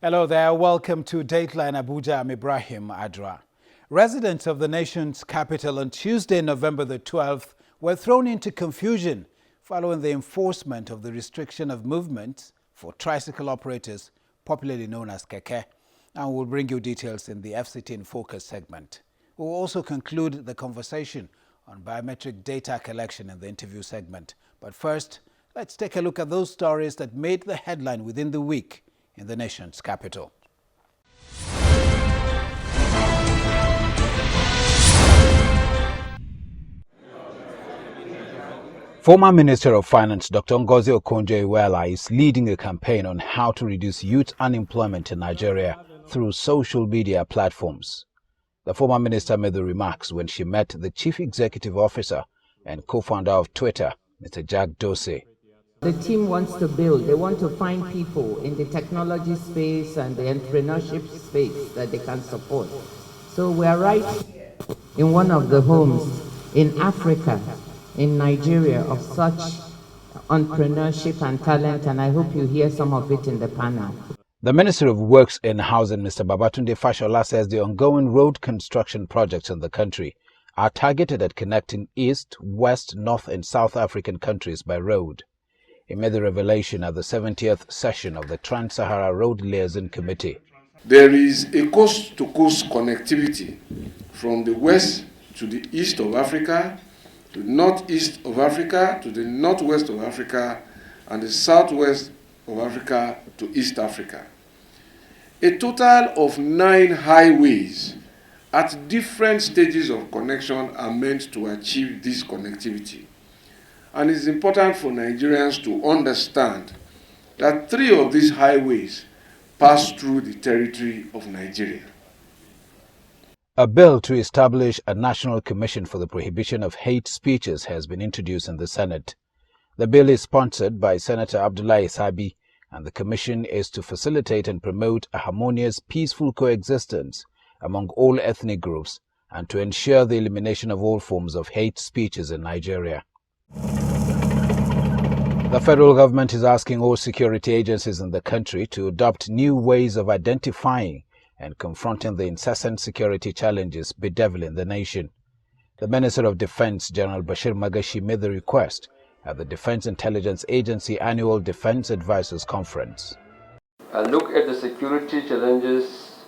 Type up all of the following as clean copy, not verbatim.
Hello there, welcome to Dateline Abuja. I'm Ibrahim Adra. Residents of the nation's capital on Tuesday, November the 12th, were thrown into confusion following the enforcement of the restriction of movement for tricycle operators, popularly known as keke. And we'll bring you details in the FCT in Focus segment. We'll also conclude the conversation on biometric data collection in the interview segment. But first, let's take a look at those stories that made the headline within the week in the nation's capital. Former Minister of Finance Dr. Ngozi Okonjo-Iweala is leading a campaign on how to reduce youth unemployment in Nigeria through social media platforms. The former minister made the remarks when she met the Chief Executive Officer and co-founder of Twitter, Mr. Jack Dorsey. The team wants to build. They want to find people in the technology space and the entrepreneurship space that they can support. So we are right in one of the homes in Africa, in Nigeria, of such entrepreneurship and talent, and I hope you hear some of it in the panel. The Minister of Works and Housing, Mr. Babatunde Fashola, says the ongoing road construction projects in the country are targeted at connecting East, West, North and South African countries by road. He made the revelation at the 70th session of the Trans-Sahara Road Liaison Committee. There is a coast-to-coast connectivity from the west to the east of Africa, to the northeast of Africa, to the northwest of Africa, and the southwest of Africa to East Africa. A total of 9 highways at different stages of connection are meant to achieve this connectivity. And it's important for Nigerians to understand that 3 of these highways pass through the territory of Nigeria. A bill to establish a National Commission for the Prohibition of Hate Speeches has been introduced in the Senate. The bill is sponsored by Senator Abdullahi Sabi, and the commission is to facilitate and promote a harmonious, peaceful coexistence among all ethnic groups and to ensure the elimination of all forms of hate speeches in Nigeria. The federal government is asking all security agencies in the country to adopt new ways of identifying and confronting the incessant security challenges bedeviling the nation. The Minister of Defense, General Bashir Magashi, made the request at the Defense Intelligence Agency Annual Defense Advisors Conference. A look at the security challenges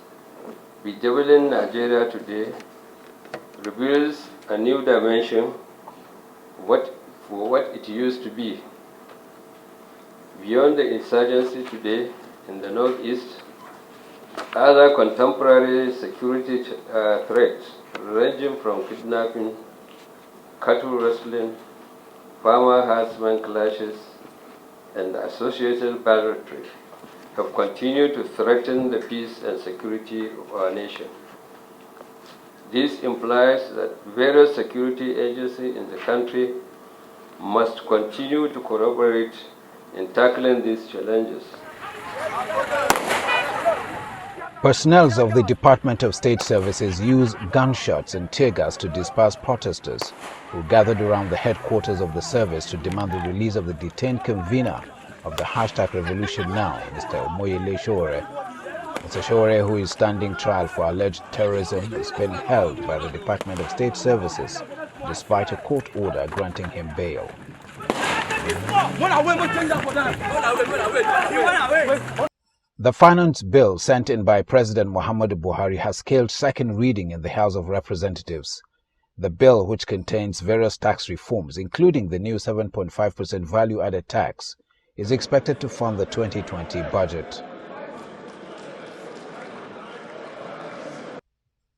bedeviling Nigeria today reveals a new dimension for what it used to be. Beyond the insurgency today in the northeast, other contemporary security threats ranging from kidnapping, cattle rustling, farmer-herdsman clashes, and associated banditry have continued to threaten the peace and security of our nation. This implies that various security agencies in the country must continue to collaborate in tackling these challenges. Personnel of the Department of State Services used gunshots and tear gas to disperse protesters who gathered around the headquarters of the service to demand the release of the detained convener of the #RevolutionNow, Mr. Omoyele Sowore. Mr. Sowore, who is standing trial for alleged terrorism, is being held by the Department of State Services despite a court order granting him bail. The finance bill sent in by President Muhammadu Buhari has scaled second reading in the House of Representatives. The bill, which contains various tax reforms, including the new 7.5% value-added tax, is expected to fund the 2020 budget.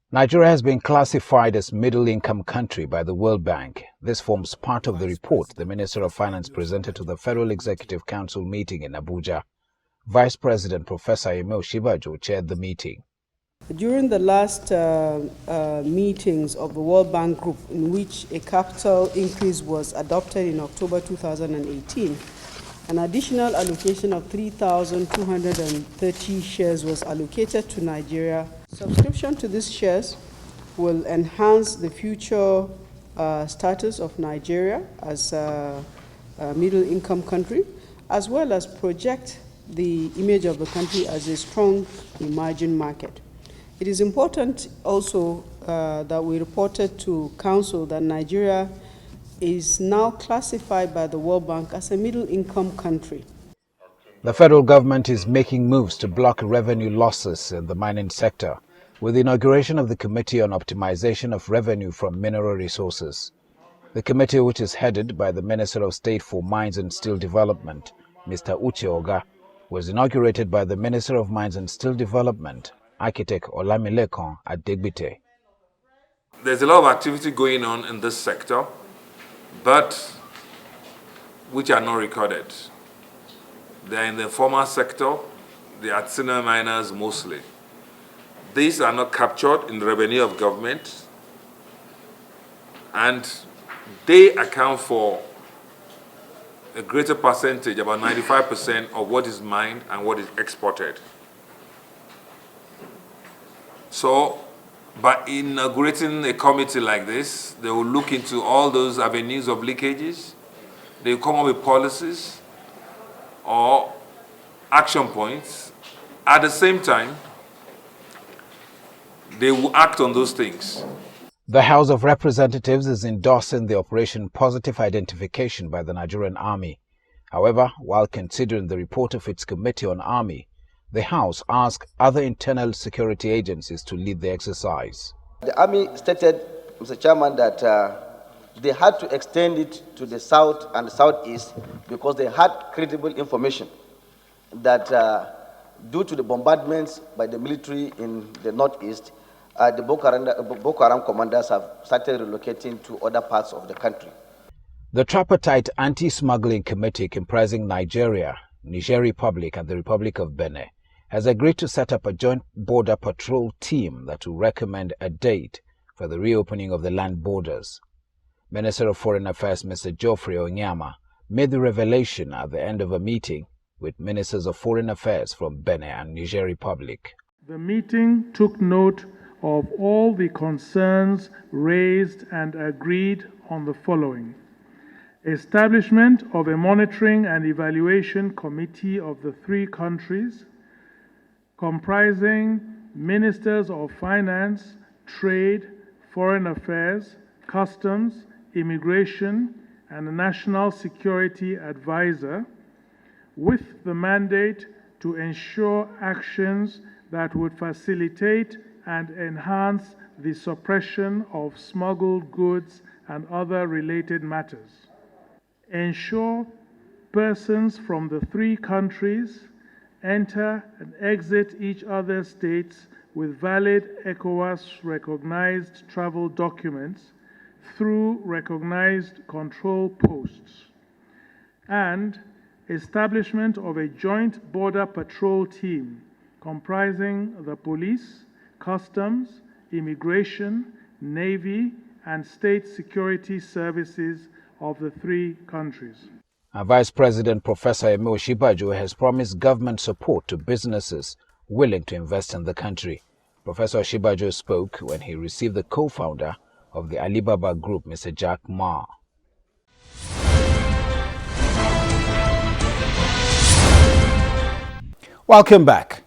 Nigeria has been classified as middle-income country by the World Bank. This forms part of the report the Minister of Finance presented to the Federal Executive Council meeting in Abuja. Vice President Professor Emil Shibajo chaired the meeting. During the last meetings of the World Bank Group, in which a capital increase was adopted in October 2018, an additional allocation of 3,230 shares was allocated to Nigeria. Subscription to these shares will enhance the future status of Nigeria as a middle-income country, as well as project the image of the country as a strong emerging market. It is important also that we reported to Council that Nigeria is now classified by the World Bank as a middle-income country. The federal government is making moves to block revenue losses in the mining sector with the inauguration of the Committee on Optimization of Revenue from Mineral Resources. The committee, which is headed by the Minister of State for Mines and Steel Development, Mr. Uche Oga, was inaugurated by the Minister of Mines and Steel Development, Architect Olamilekan Adegbite. There's a lot of activity going on in this sector, but which are not recorded. They're in the formal sector, the artisanal miners mostly. These are not captured in the revenue of government, and they account for a greater percentage, about 95% of what is mined and what is exported. So, by inaugurating a committee like this, they will look into all those avenues of leakages. They will come up with policies or action points. At the same time, they will act on those things. The House of Representatives is endorsing the Operation Positive Identification by the Nigerian Army. However, while considering the report of its Committee on Army, the House asked other internal security agencies to lead the exercise. The Army stated, Mr. Chairman, that they had to extend it to the south and the southeast because they had credible information that due to the bombardments by the military in the northeast, the Boko Haram commanders have started relocating to other parts of the country. The tripartite anti-smuggling committee comprising Nigeria, Niger Republic and the Republic of Benin has agreed to set up a joint border patrol team that will recommend a date for the reopening of the land borders. Minister of Foreign Affairs Mr. Geoffrey Onyama made the revelation at the end of a meeting with Ministers of Foreign Affairs from Benin and Niger Republic. The meeting took note of all the concerns raised and agreed on the following: establishment of a monitoring and evaluation committee of the three countries, comprising ministers of finance, trade, foreign affairs, customs, immigration, and a national security advisor, with the mandate to ensure actions that would facilitate and enhance the suppression of smuggled goods and other related matters. Ensure persons from the three countries enter and exit each other's states with valid ECOWAS-recognized travel documents through recognized control posts, and establishment of a joint border patrol team comprising the police, customs, immigration, navy, and state security services of the three countries. Vice President Professor Yemi Osinbajo has promised government support to businesses willing to invest in the country. Professor Osinbajo spoke when he received the co-founder of the Alibaba Group, Mr. Jack Ma. Welcome back.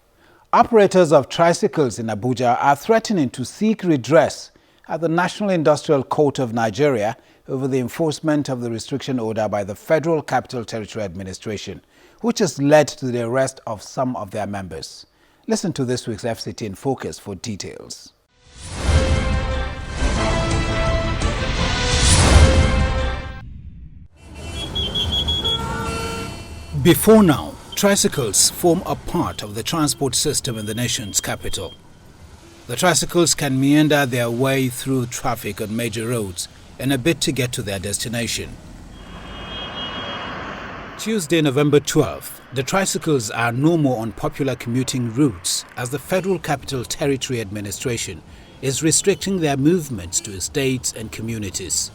Operators of tricycles in Abuja are threatening to seek redress at the National Industrial Court of Nigeria over the enforcement of the restriction order by the Federal Capital Territory Administration, which has led to the arrest of some of their members. Listen to this week's FCT in Focus for details. Before now, tricycles form a part of the transport system in the nation's capital. The tricycles can meander their way through traffic on major roads in a bid to get to their destination. Tuesday, November 12th, the tricycles are no more on popular commuting routes as the Federal Capital Territory Administration is restricting their movements to estates and communities.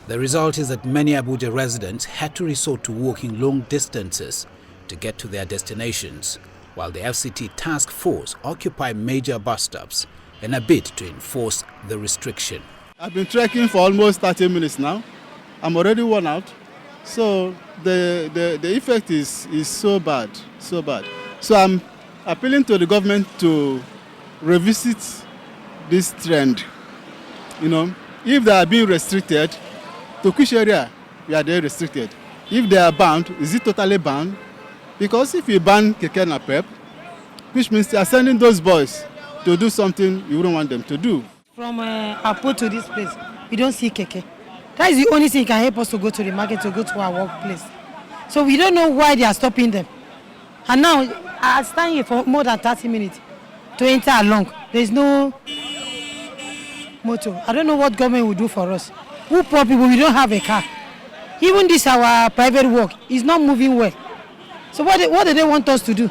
The result is that many Abuja residents had to resort to walking long distances to get to their destinations, while the FCT task force occupy major bus stops in a bid to enforce the restriction. I've been trekking for almost 30 minutes now. I'm already worn out. So the effect is so bad, so bad. So I'm appealing to the government to revisit this trend. You know, if they are being restricted, to which area are they restricted? If they are banned, is it totally banned? Because if you ban keke napep, which means you are sending those boys to do something you wouldn't want them to do. From Apo to this place, we don't see keke. That is the only thing that can help us to go to the market, to go to our workplace. So we don't know why they are stopping them. And now, I stand here for more than 30 minutes to enter along. There is no motor. I don't know what government will do for us. We poor people, we don't have a car. Even this, our private work, is not moving well. So what do they want us to do?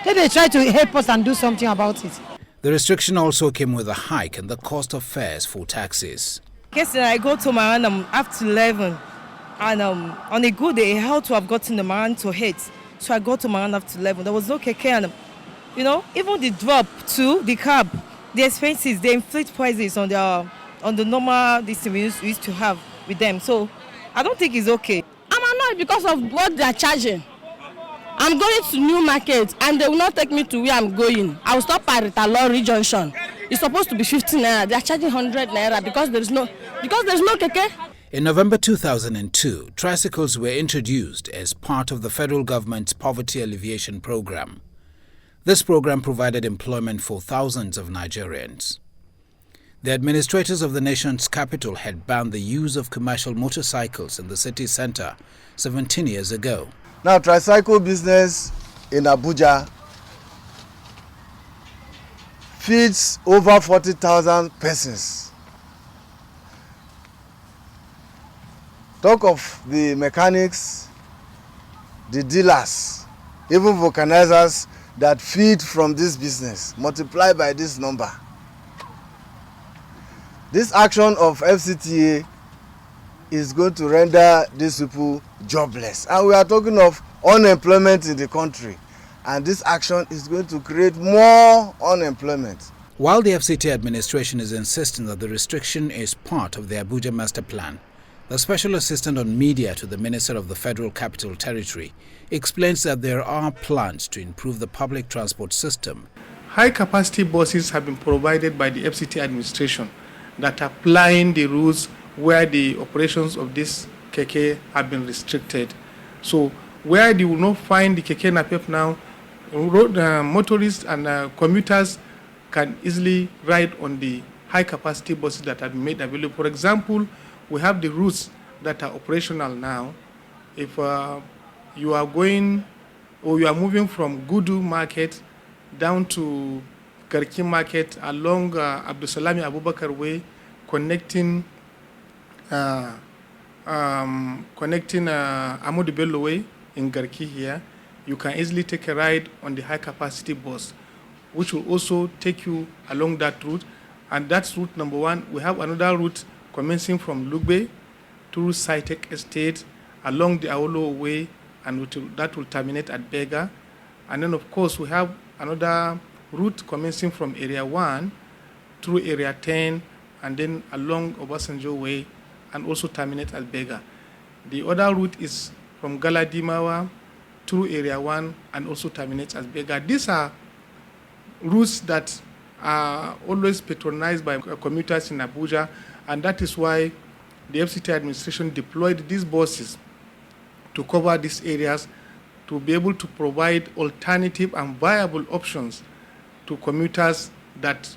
They try to help us and do something about it. The restriction also came with a hike in the cost of fares for taxis. Yesterday I go to Maran after 11, and on a good day I had to have gotten the Maran to 8. So I go to Maran after 11. There was no keke, and even the drop to the cab, the expenses, they inflate prices on the normal this we used to have with them. So I don't think it's okay. I'm annoyed because of what they are charging. I'm going to New Market and they will not take me to where I'm going. I will stop at Italori Junction. It's supposed to be 15 naira. They are charging 100 naira because there's no keke. In November 2002, tricycles were introduced as part of the federal government's poverty alleviation program. This program provided employment for thousands of Nigerians. The administrators of the nation's capital had banned the use of commercial motorcycles in the city center 17 years ago. Now, tricycle business in Abuja feeds over 40,000 persons. Talk of the mechanics, the dealers, even vulcanizers that feed from this business, multiply by this number. This action of FCTA is going to render these people jobless. And we are talking of unemployment in the country. And this action is going to create more unemployment. While the FCT administration is insisting that the restriction is part of the Abuja master plan, the Special Assistant on Media to the Minister of the Federal Capital Territory explains that there are plans to improve the public transport system. High-capacity buses have been provided by the FCT administration that are applying the rules where the operations of this keke have been restricted. So where they will not find the keke napep now, motorists and commuters can easily ride on the high-capacity buses that have been made available. For example, we have the routes that are operational now. If you are going or you are moving from Gudu Market down to Garki Market along Abdusalami Abubakar Way, connecting Amadou Bello Way in Garki here, you can easily take a ride on the high-capacity bus, which will also take you along that route. And that's route number one. We have another route commencing from Lugbe through Saitek Estate, along the Aolo Way, and that will terminate at Bega. And then, of course, we have another route commencing from Area 1 through Area 10, and then along Obasanjo Way, and also terminate at Bega. The other route is from Galadimawa through Area 1 and also terminates at Bega. These are routes that are always patronized by commuters in Abuja, and that is why the FCT administration deployed these buses to cover these areas to be able to provide alternative and viable options to commuters that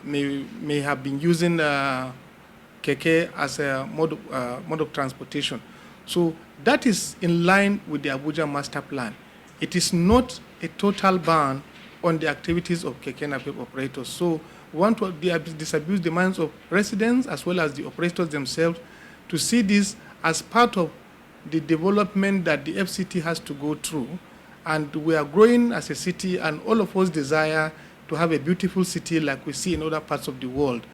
may have been using keke as a mode of transportation. So that is in line with the Abuja master plan. It is not a total ban on the activities of keke napep operators. So we want to disabuse the minds of residents as well as the operators themselves to see this as part of the development that the FCT has to go through. And we are growing as a city, and all of us desire to have a beautiful city like we see in other parts of the world.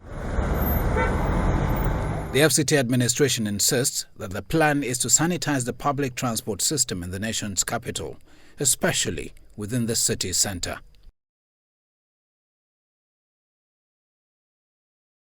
The FCT administration insists that the plan is to sanitize the public transport system in the nation's capital, especially within the city center.